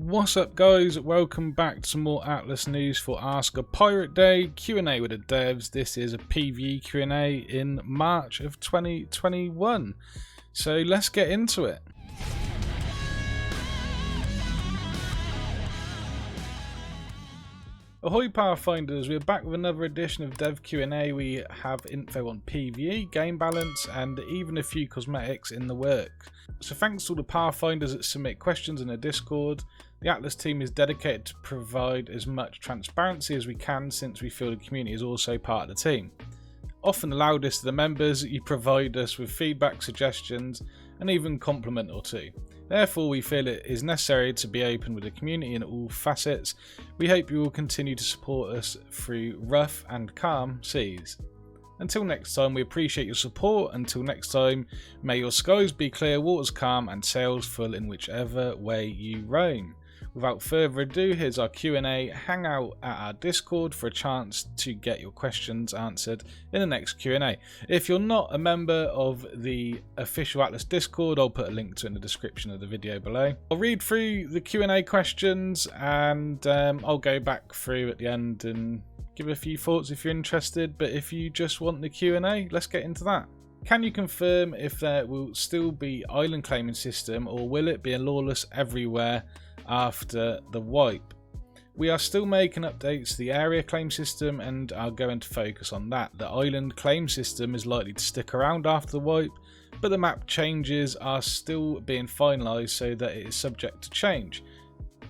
What's up guys, welcome back to more Atlas news for Ask a Pirate Day Q&A with the devs. This is a PvE Q&A in March of 2021, so let's get into it. Ahoy Pathfinders, we're back with another edition of Dev Q&A. We have info on PvE, game balance and even a few cosmetics in the work. So thanks to all the Pathfinders that submit questions in the Discord. The Atlas team is dedicated to provide as much transparency as we can, since we feel the community is also part of the team. Often the loudest of the members, you provide us with feedback, suggestions and even compliment or two. Therefore we feel it is necessary to be open with the community in all facets. We hope you will continue to support us through rough and calm seas. Until next time, we appreciate your support. Until next time, may your skies be clear, waters calm and sails full in whichever way you roam. Without further ado, here's our Q&A. Hang out at our Discord for a chance to get your questions answered in the next Q&A. If you're not a member of the official Atlas Discord, I'll put a link to it in the description of the video below. I'll read through the Q&A questions and I'll go back through at the end and give a few thoughts if you're interested. But if you just want the Q&A, let's get into that. Can you confirm if there will still be island claiming system, or will it be a lawless everywhere after the wipe? We are still making updates to the area claim system and are going to focus on that. The island claim system is likely to stick around after the wipe, but the map changes are still being finalised so that it is subject to change.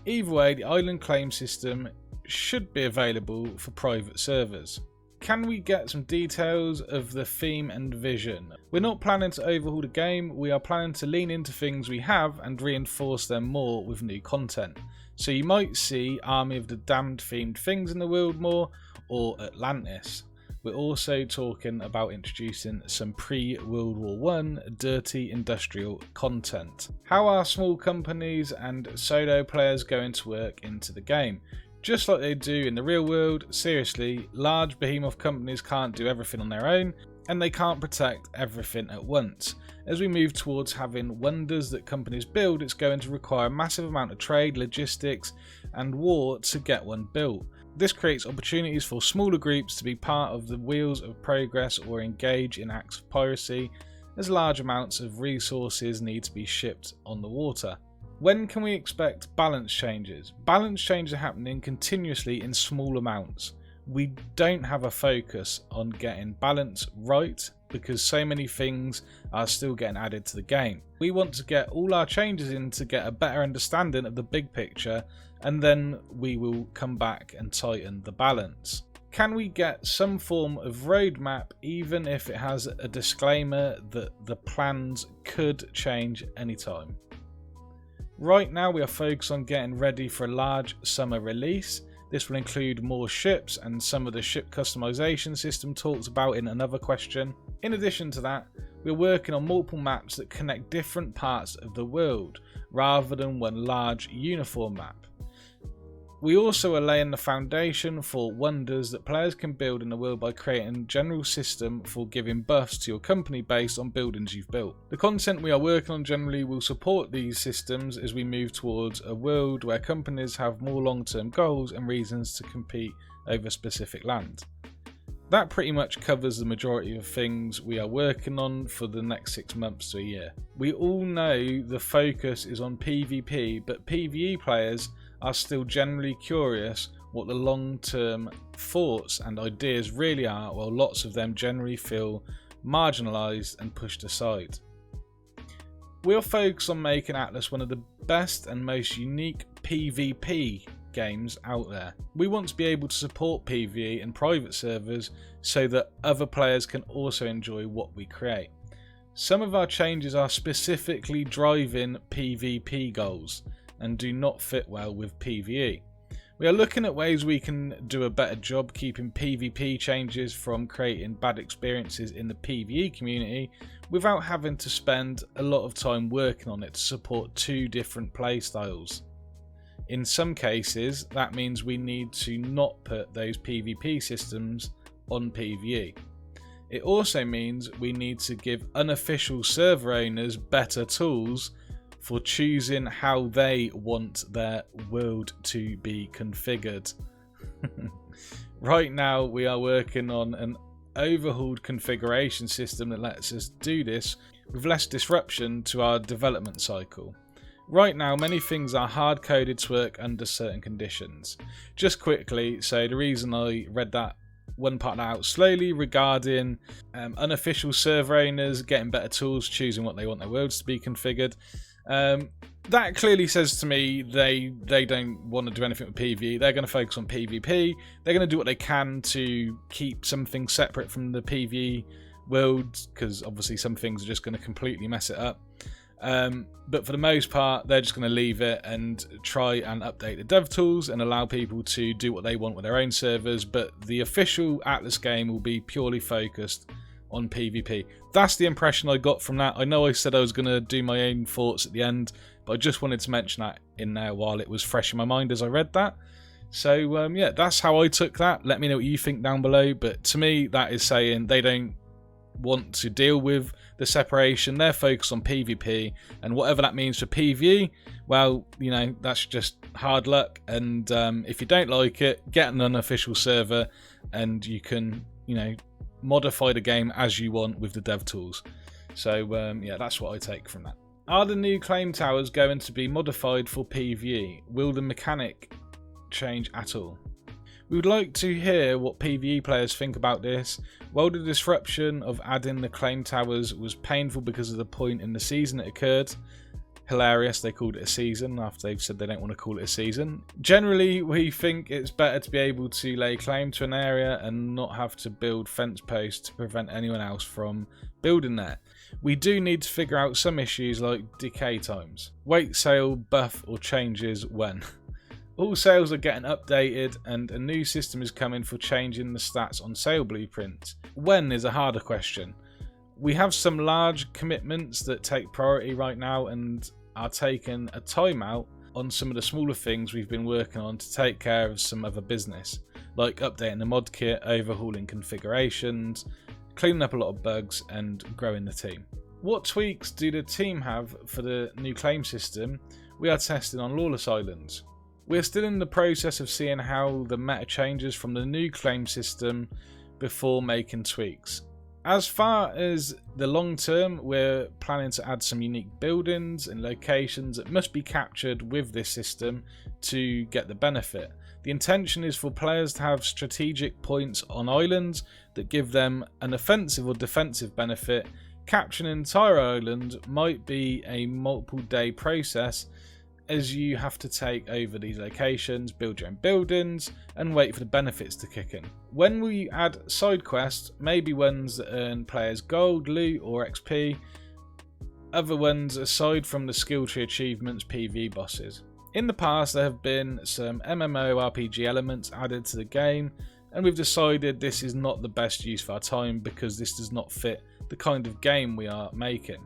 Either way, the island claim system should be available for private servers. Can we get some details of the theme and vision? We're not planning to overhaul the game, we are planning to lean into things we have and reinforce them more with new content. So you might see Army of the Damned themed things in the world more, or Atlantis. We're also talking about introducing some pre-World War I dirty industrial content. How are small companies and solo players going to work into the game? Just like they do in the real world. Seriously, large behemoth companies can't do everything on their own, and they can't protect everything at once. As we move towards having wonders that companies build, it's going to require a massive amount of trade, logistics and war to get one built. This creates opportunities for smaller groups to be part of the wheels of progress or engage in acts of piracy, as large amounts of resources need to be shipped on the water. When can we expect balance changes? Balance changes are happening continuously in small amounts. We don't have a focus on getting balance right because so many things are still getting added to the game. We want to get all our changes in to get a better understanding of the big picture, and then we will come back and tighten the balance. Can we get some form of roadmap, even if it has a disclaimer that the plans could change anytime? Right now we are focused on getting ready for a large summer release. This will include more ships and some of the ship customization system talked about in another question. In addition to that, we're working on multiple maps that connect different parts of the world rather than one large uniform map. We also are laying the foundation for wonders that players can build in the world by creating a general system for giving buffs to your company based on buildings you've built. The content we are working on generally will support these systems as we move towards a world where companies have more long-term goals and reasons to compete over specific land. That pretty much covers the majority of things we are working on for the next 6 months to a year. We all know the focus is on PvP, but PvE players are still generally curious what the long-term thoughts and ideas really are, while lots of them generally feel marginalised and pushed aside. We'll focus on making Atlas one of the best and most unique PvP games out there. We want to be able to support PvE and private servers so that other players can also enjoy what we create. Some of our changes are specifically driving PvP goals and do not fit well with PvE. We are looking at ways we can do a better job keeping PvP changes from creating bad experiences in the PvE community without having to spend a lot of time working on it to support 2 different playstyles. In some cases, that means we need to not put those PvP systems on PvE. It also means we need to give unofficial server owners better tools for choosing how they want their world to be configured. Right now we are working on an overhauled configuration system that lets us do this with less disruption to our development cycle. Right now many things are hard coded to work under certain conditions. Just quickly, so the reason I read that one part out slowly regarding unofficial server owners getting better tools, choosing what they want their worlds to be configured. That clearly says to me they don't want to do anything with PvE. They're going to focus on PvP. They're going to do what they can to keep something separate from the PvE world, because obviously some things are just going to completely mess it up. But for the most part, they're just going to leave it and try and update the dev tools and allow people to do what they want with their own servers. But the official Atlas game will be purely focused on PvP. That's the impression I got from that. I know I said I was going to do my own thoughts at the end, but I just wanted to mention that in there while it was fresh in my mind as I read that. So yeah, that's how I took that. Let me know what you think down below. But to me, that is saying they don't want to deal with the separation. They're focused on PvP, and whatever that means for PvE, well, you know, that's just hard luck. And if you don't like it, get an unofficial server and you can, you know, modify the game as you want with the dev tools. So yeah, that's what I take from that. Are the new claim towers going to be modified for PvE? Will the mechanic change at all? We would like to hear what PvE players think about this. While the disruption of adding the claim towers was painful because of the point in the season it occurred, hilarious they called it a season after they've said they don't want to call it a season. Generally, we think it's better to be able to lay claim to an area and not have to build fence posts to prevent anyone else from building there. We do need to figure out some issues like decay times. Wait sale, buff or changes when. All sales are getting updated and a new system is coming for changing the stats on sale blueprints. When is a harder question. We have some large commitments that take priority right now and are taking a timeout on some of the smaller things we've been working on to take care of some other business, like updating the mod kit, overhauling configurations, cleaning up a lot of bugs and growing the team. What tweaks do the team have for the new claim system we are testing on Lawless Islands? We're still in the process of seeing how the meta changes from the new claim system before making tweaks. As far as the long term, we're planning to add some unique buildings and locations that must be captured with this system to get the benefit. The intention is for players to have strategic points on islands that give them an offensive or defensive benefit. Capturing an entire island might be a multiple day process, as you have to take over these locations, build your own buildings, and wait for the benefits to kick in. When we add side quests, maybe ones that earn players gold, loot, or XP, other ones aside from the skill tree achievements, PvE bosses. In the past, there have been some MMORPG elements added to the game, and we've decided this is not the best use of our time because this does not fit the kind of game we are making.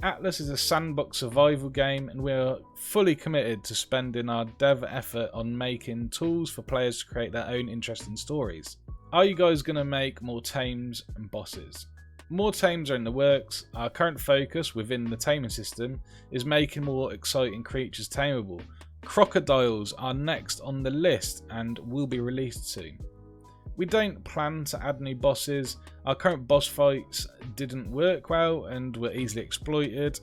Atlas is a sandbox survival game and we are fully committed to spending our dev effort on making tools for players to create their own interesting stories. Are you guys going to make more tames and bosses? More tames are in the works. Our current focus within the taming system is making more exciting creatures tameable. Crocodiles are next on the list and will be released soon. We don't plan to add new bosses. Our current boss fights didn't work well and were easily exploited,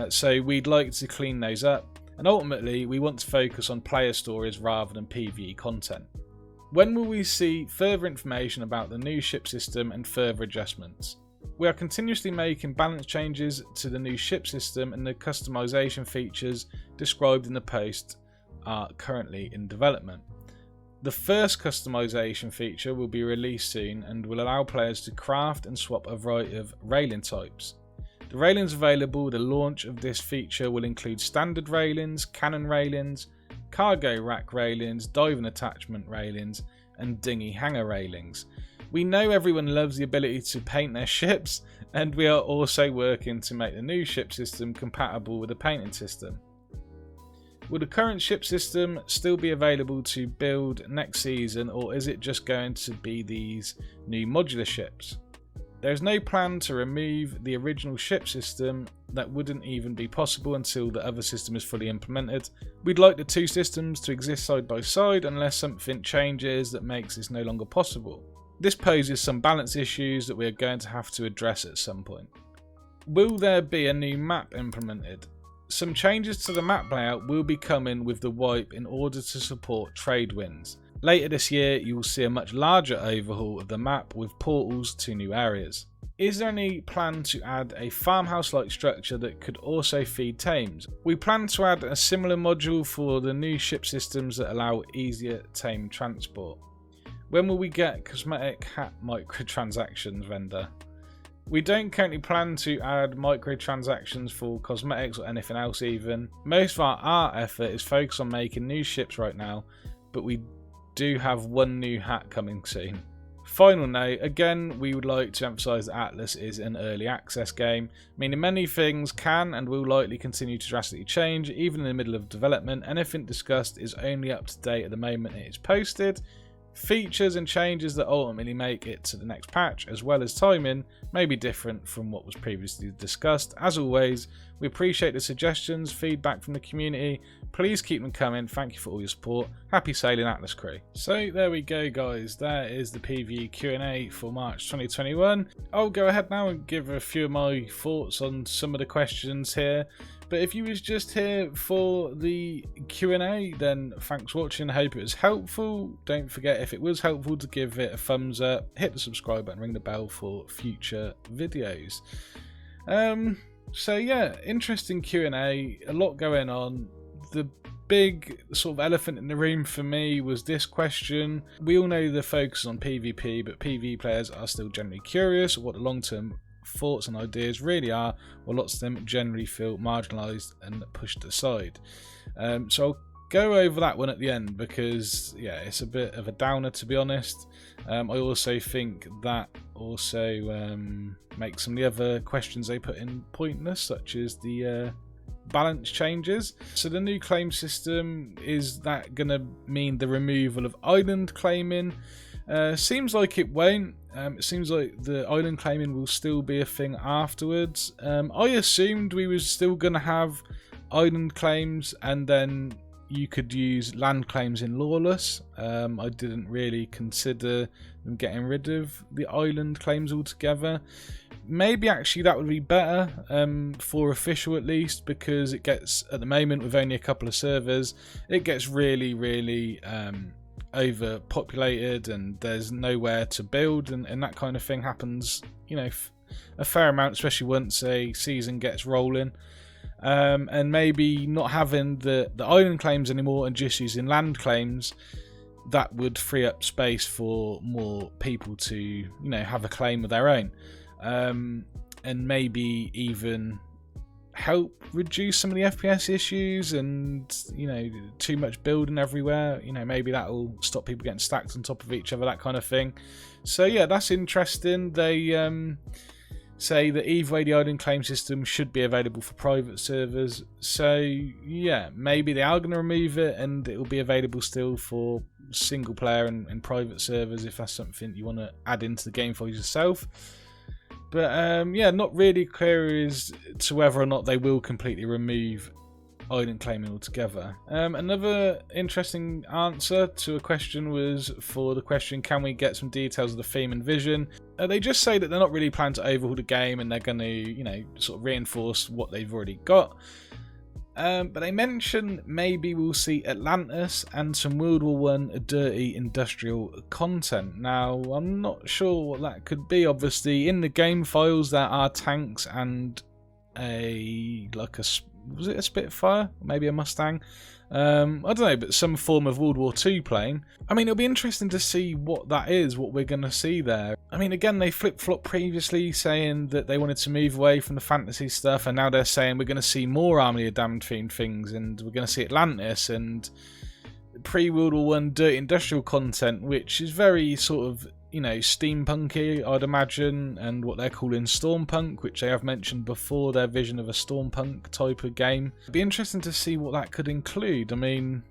so we'd like to clean those up, and ultimately we want to focus on player stories rather than PvE content. When will we see further information about the new ship system and further adjustments? We are continuously making balance changes to the new ship system, and the customization features described in the post are currently in development. The first customization feature will be released soon and will allow players to craft and swap a variety of railing types. The railings available with the launch of this feature will include standard railings, cannon railings, cargo rack railings, diving attachment railings, and dinghy hangar railings. We know everyone loves the ability to paint their ships, and we are also working to make the new ship system compatible with the painting system. Will the current ship system still be available to build next season, or is it just going to be these new modular ships? There is no plan to remove the original ship system that wouldn't even be possible until the other system is fully implemented. We'd like the two systems to exist side by side unless something changes that makes this no longer possible. This poses some balance issues that we are going to have to address at some point. Will there be a new map implemented? Some changes to the map layout will be coming with the wipe in order to support trade winds. Later this year you will see a much larger overhaul of the map with portals to new areas. Is there any plan to add a farmhouse-like structure that could also feed tames? We plan to add a similar module for the new ship systems that allow easier tame transport. When will we get cosmetic hat microtransactions vendor? We don't currently plan to add microtransactions for cosmetics or anything else even. Most of our art effort is focused on making new ships right now, but we do have one new hat coming soon. Final note, again, we would like to emphasise that Atlas is an early access game, meaning many things can and will likely continue to drastically change, even in the middle of development. Anything discussed is only up to date at the moment it is posted. Features and changes that ultimately make it to the next patch, as well as timing, may be different from what was previously discussed. As always, we appreciate the suggestions, feedback from the community. Please keep them coming. Thank you for all your support. Happy sailing, Atlas crew. So there we go, guys. That is the PvE Q&A for March 2021. I'll go ahead now and give a few of my thoughts on some of the questions here. But if you was just here for the Q&A, then thanks for watching. I hope it was helpful. Don't forget, if it was helpful, to give it a thumbs up, hit the subscribe button, ring the bell for future videos. So yeah, interesting Q&A, a lot going on. The big sort of elephant in the room for me was this question. We all know the focus is on PvP, but PvE players are still generally curious what the long-term thoughts and ideas really are, while lots of them generally feel marginalised and pushed aside. So I'll go over that one at the end because yeah, it's a bit of a downer, to be honest. I also think that also makes some of the other questions they put in pointless, such as the balance changes. So the new claim system, is that going to mean the removal of island claiming? Seems like it won't. It seems like the island claiming will still be a thing afterwards. I assumed we were still going to have island claims and then you could use land claims in Lawless. I didn't really consider them getting rid of the island claims altogether. Maybe actually that would be better for official at least, because it gets, at the moment with only a couple of servers, it gets really overpopulated and there's nowhere to build, and that kind of thing happens, you know, a fair amount, especially once a season gets rolling. And maybe not having the island claims anymore and just using land claims, that would free up space for more people to, you know, have a claim of their own, and maybe even help reduce some of the FPS issues and, you know, too much building everywhere. You know, maybe that will stop people getting stacked on top of each other, that kind of thing. So yeah, that's interesting. They say that either way the island claim system should be available for private servers. So yeah, maybe they are going to remove it and it will be available still for single player and private servers if that's something you want to add into the game for yourself. But yeah, not really clear as to whether or not they will completely remove island claiming altogether. Another interesting answer to a question was for the question, can we get some details of the theme and vision? They just say that they're not really planning to overhaul the game and they're going to, you know, sort of reinforce what they've already got. But they mention maybe we'll see Atlantis and some World War I dirty industrial content. Now, I'm not sure what that could be. Obviously, in the game files there are tanks and was it a Spitfire? Maybe a Mustang? I don't know, but some form of World War II plane. I mean, it'll be interesting to see what that is, what we're going to see there. I mean, again, they flip-flopped previously saying that they wanted to move away from the fantasy stuff, and now they're saying we're going to see more Army of Damned themed things, and we're going to see Atlantis and pre-World War I dirty industrial content, which is very sort of, you know, steampunky, I'd imagine, and what they're calling stormpunk, which they have mentioned before, their vision of a stormpunk type of game. It'd be interesting to see what that could include. I mean,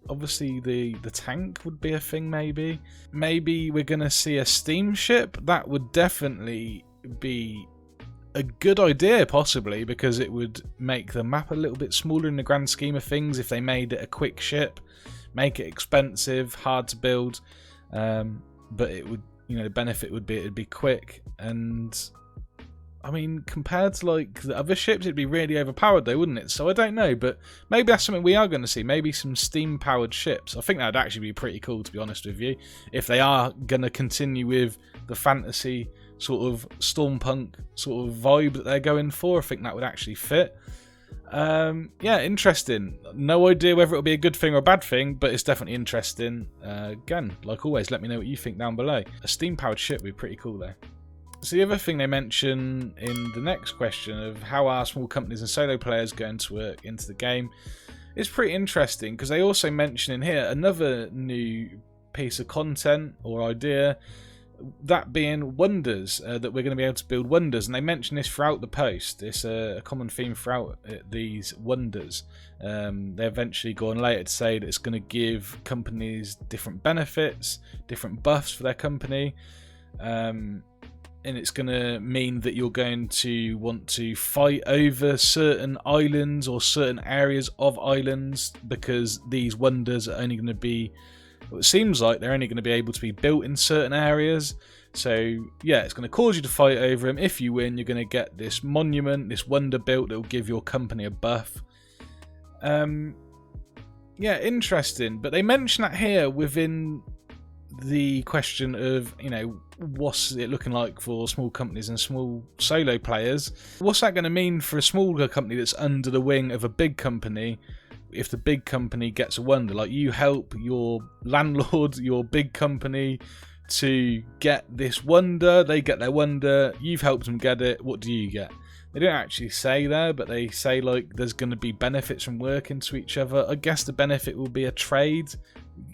obviously the tank would be a thing, maybe. Maybe we're going to see a steamship. That would definitely be a good idea, possibly, because it would make the map a little bit smaller in the grand scheme of things if they made it a quick ship, make it expensive, hard to build, but it would, the benefit would be it'd be quick. And I mean, compared to like the other ships, it'd be really overpowered though, wouldn't it? So I don't know, but maybe that's something we are going to see. Maybe some steam-powered ships. I think that would actually be pretty cool, to be honest with you. If they are going to continue with the fantasy sort of stormpunk sort of vibe that they're going for, I think that would actually fit. Yeah, interesting. No idea whether it'll be a good thing or a bad thing, but it's definitely interesting. Again, like always, let me know what you think down below. A steam-powered ship would be pretty cool though. So the other thing they mention in the next question of how are small companies and solo players going to work into the game is pretty interesting, because they also mention in here another new piece of content or idea, that being wonders, that we're going to be able to build wonders. And they mention this throughout the post. It's a common theme throughout these wonders. They eventually go on later to say that it's going to give companies different benefits, different buffs for their company. And it's going to mean that you're going to want to fight over certain islands or certain areas of islands, because these wonders are only going to be, it seems like they're only going to be able to be built in certain areas. So yeah, it's going to cause you to fight over them. If you win, you're going to get this monument, this wonder built that will give your company a buff. Yeah, interesting. But they mention that here within the question of, what's it looking like for small companies and small solo players? What's that going to mean for a smaller company that's under the wing of a big company? If the big company gets a wonder, like you help your landlord, your big company, to get this wonder, they get their wonder, you've helped them get it, what do you get? They don't actually say there, but they say like there's going to be benefits from working to each other. I guess the benefit will be a trade,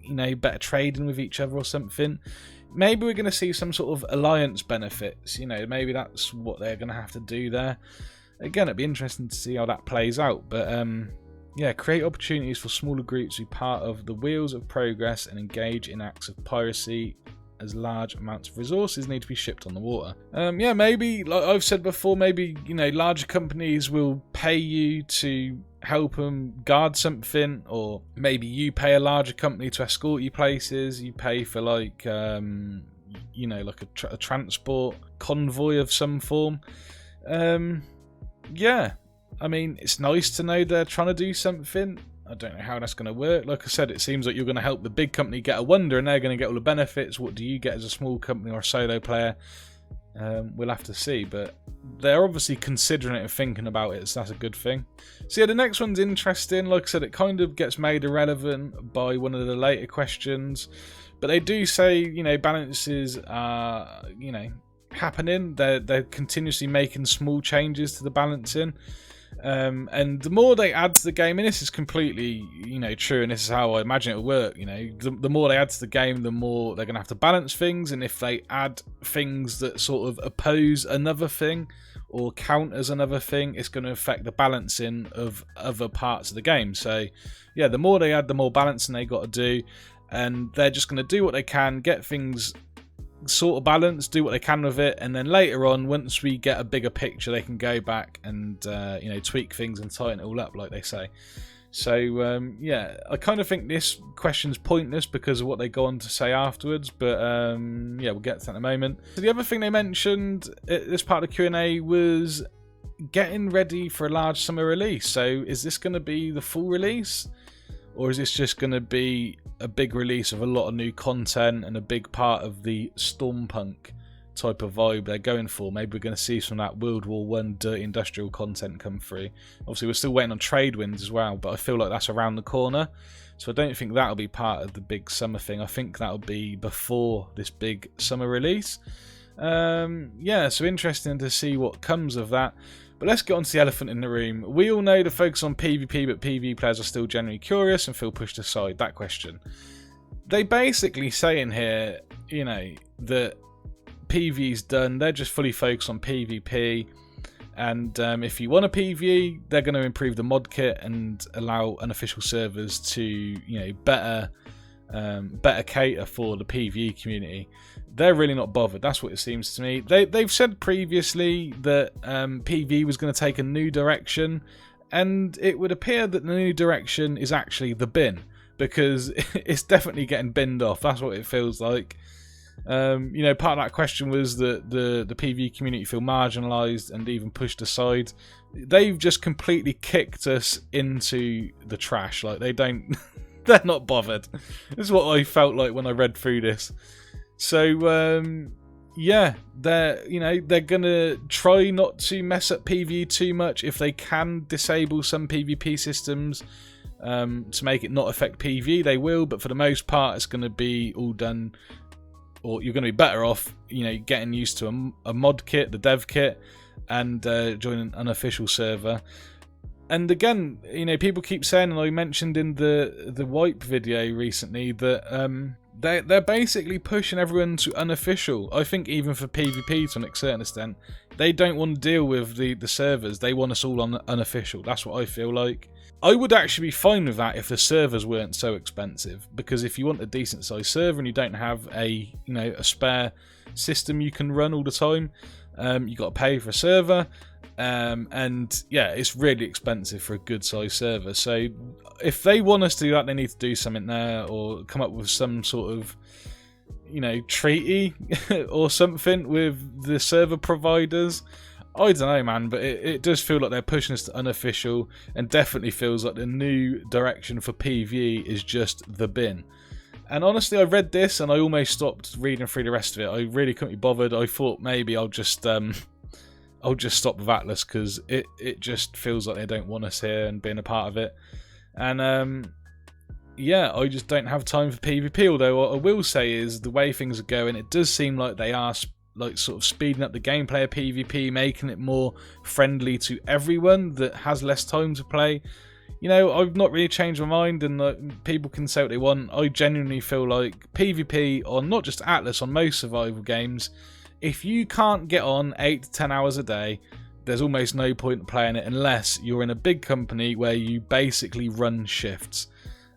better trading with each other or something. Maybe we're going to see some sort of alliance benefits, maybe that's what they're going to have to do there. Again, it'd be interesting to see how that plays out, but yeah, create opportunities for smaller groups to be part of the wheels of progress and engage in acts of piracy, as large amounts of resources need to be shipped on the water. Yeah, maybe, like I've said before, maybe, larger companies will pay you to help them guard something, or maybe you pay a larger company to escort you places. You pay for like, like a transport convoy of some form. Yeah, I mean, it's nice to know they're trying to do something. I don't know how that's going to work. Like I said, it seems like you're going to help the big company get a wonder and they're going to get all the benefits. What do you get as a small company or a solo player? We'll have to see, but they're obviously considering it and thinking about it, so that's a good thing. So yeah, the next one's interesting. Like I said, it kind of gets made irrelevant by one of the later questions, but they do say, balances are, happening. They're continuously making small changes to the balancing. And the more they add to the game, and this is completely, true, and this is how I imagine it will work, the more they add to the game, the more they're going to have to balance things, and if they add things that sort of oppose another thing or counters another thing, it's going to affect the balancing of other parts of the game. So yeah, the more they add, the more balancing they got to do, and they're just going to do what they can, get things sort of balance, do what they can with it, and then later on, once we get a bigger picture, they can go back and tweak things and tighten it all up, like they say. So yeah, I kind of think this question's pointless because of what they go on to say afterwards, but yeah, we'll get to that in a moment. So the other thing they mentioned at this part of the Q&A was getting ready for a large summer release. So is this going to be the full release, or is this just going to be a big release of a lot of new content and a big part of the Stormpunk type of vibe they're going for? Maybe we're going to see some of that World War I dirty industrial content come through. Obviously, we're still waiting on trade winds as well, but I feel like that's around the corner. So I don't think that'll be part of the big summer thing. I think that'll be before this big summer release. Yeah, so interesting to see what comes of that. But let's get on to the elephant in the room. We all know the focus on PvP, but PvE players are still generally curious and feel pushed aside. That question. They basically say in here, that PvE's done. They're just fully focused on PvP. And if you want a PvE, they're going to improve the mod kit and allow unofficial servers to, better better cater for the PvE community. They're really not bothered. That's what it seems to me. They've said previously that PvE was going to take a new direction, and it would appear that the new direction is actually the bin, because it's definitely getting binned off. That's what it feels like. You know, part of that question was that the PvE community feel marginalised and even pushed aside. They've just completely kicked us into the trash. Like, they don't, they're not bothered. This is what I felt like when I read through this. So yeah, they're gonna try not to mess up PvE too much. If they can disable some PvP systems to make it not affect PvE, they will. But for the most part, it's going to be all done, or you're going to be better off, you know, getting used to a mod kit, the dev kit, and joining an unofficial server. And again, you know, people keep saying, and I mentioned in the wipe video recently, that they're basically pushing everyone to unofficial. I think even for PvP to a certain extent, they don't want to deal with the servers. They want us all on unofficial. That's what I feel like. I would actually be fine with that if the servers weren't so expensive, because if you want a decent sized server and you don't have a spare system you can run all the time, you got to pay for a server. And yeah, it's really expensive for a good sized server. So if they want us to do that, they need to do something there, or come up with some sort of, you know, treaty or something with the server providers. I don't know, man, but it does feel like they're pushing us to unofficial, and definitely feels like the new direction for PvE is just the bin. And honestly, I read this and I almost stopped reading through the rest of it. I really couldn't be bothered. I thought maybe I'll just stop with Atlas, because it just feels like they don't want us here and being a part of it. And yeah, I just don't have time for PvP. Although what I will say is, the way things are going, it does seem like they are like sort of speeding up the gameplay of PvP, making it more friendly to everyone that has less time to play. You know, I've not really changed my mind, and people can say what they want. I genuinely feel like PvP on not just Atlas, on most survival games, if you can't get on 8 to 10 hours a day, there's almost no point in playing it unless you're in a big company where you basically run shifts.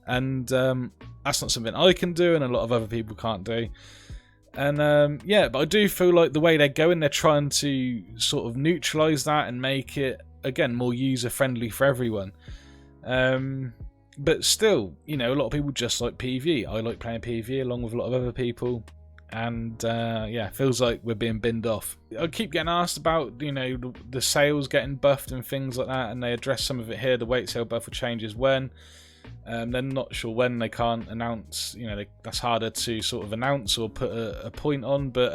And that's not something I can do, and a lot of other people can't do. And yeah, but I do feel like the way they're going, they're trying to sort of neutralise that and make it, again, more user-friendly for everyone. But still, you know, a lot of people just like PvE. I like playing PvE along with a lot of other people. And yeah, feels like we're being binned off. I keep getting asked about, you know, the sales getting buffed and things like that, and they address some of it here. The weight sale buff will changes when. They're not sure when. They can't announce, you know, that's harder to sort of announce or put a point on, but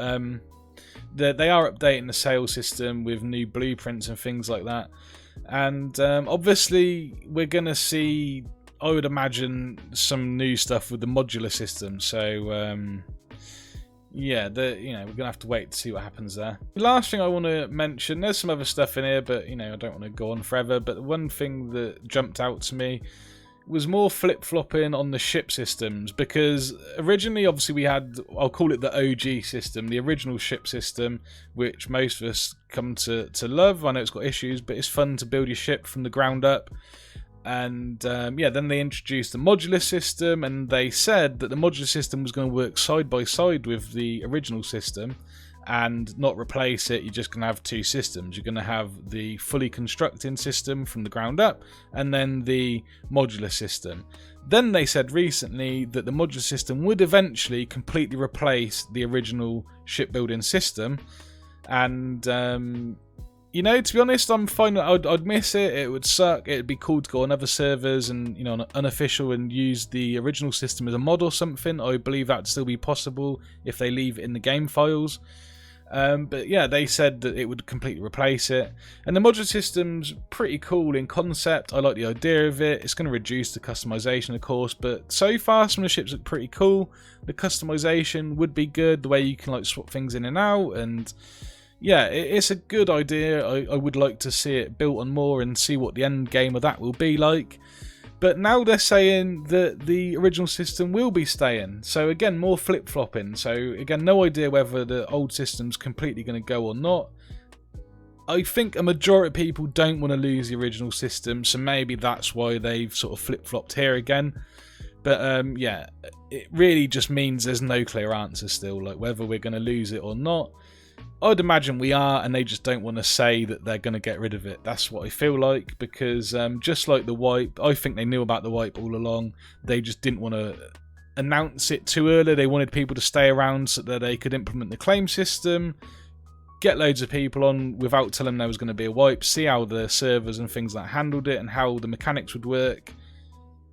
they are updating the sales system with new blueprints and things like that. And obviously we're going to see, I would imagine, some new stuff with the modular system. So yeah, we're gonna have to wait to see what happens there. The last thing I want to mention, there's some other stuff in here, but you know, I don't want to go on forever. But the one thing that jumped out to me was more flip-flopping on the ship systems, because originally, obviously, we had, I'll call it the OG system, the original ship system, which most of us come to love. I know it's got issues, but it's fun to build your ship from the ground up. And yeah, then they introduced the modular system, and they said that the modular system was going to work side by side with the original system and not replace it. You're just going to have two systems. You're going to have the fully constructing system from the ground up, and then the modular system. Then they said recently that the modular system would eventually completely replace the original shipbuilding system. And you know, to be honest, I'm fine. I'd miss it. It would suck. It'd be cool to go on other servers and, you know, unofficial, and use the original system as a mod or something. I believe that'd still be possible if they leave it in the game files. But yeah, they said that it would completely replace it. And the modular system's pretty cool in concept. I like the idea of it. It's going to reduce the customization, of course, but so far some of the ships look pretty cool. The customization would be good, the way you can like swap things in and out, and yeah, it's a good idea. I would like to see it built on more and see what the end game of that will be like. But now they're saying that the original system will be staying. So again, more flip-flopping. So again, no idea whether the old system's completely going to go or not. I think a majority of people don't want to lose the original system, so maybe that's why they've sort of flip-flopped here again. But yeah, it really just means there's no clear answer still, like whether we're going to lose it or not. I'd imagine we are, and they just don't want to say that they're going to get rid of it. That's what I feel like, because just like the wipe, I think they knew about the wipe all along. They just didn't want to announce it too early. They wanted people to stay around so that they could implement the claim system, get loads of people on without telling them there was going to be a wipe, see how the servers and things like that handled it and how the mechanics would work.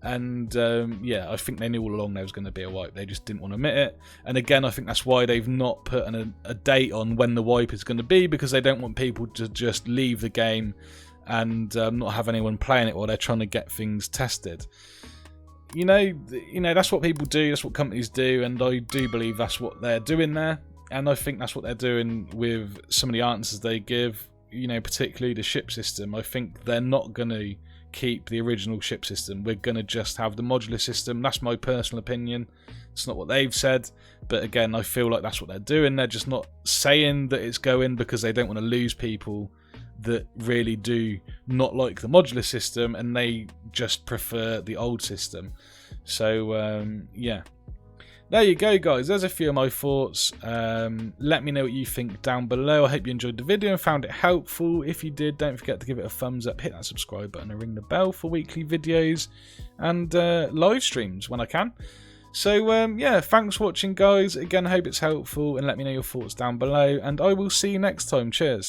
And yeah, I think they knew all along there was going to be a wipe. They just didn't want to admit it. And again, I think that's why they've not put a date on when the wipe is going to be, because they don't want people to just leave the game and not have anyone playing it while they're trying to get things tested. You know, that's what people do. That's what companies do, and I do believe that's what they're doing there. And I think that's what they're doing with some of the answers they give. You know, particularly the ship system. I think they're not going to keep the original ship system. We're going to just have the modular system. That's my personal opinion. It's not what they've said, but again, I feel like that's what they're doing. They're just not saying that it's going because they don't want to lose people that really do not like the modular system, and they just prefer the old system. So yeah, there you go, guys. There's a few of my thoughts. Let me know what you think down below. I hope you enjoyed the video and found it helpful. If you did, don't forget to give it a thumbs up, hit that subscribe button and ring the bell for weekly videos and live streams when I can. So yeah, thanks for watching, guys. Again, I hope it's helpful, and let me know your thoughts down below, and I will see you next time. Cheers.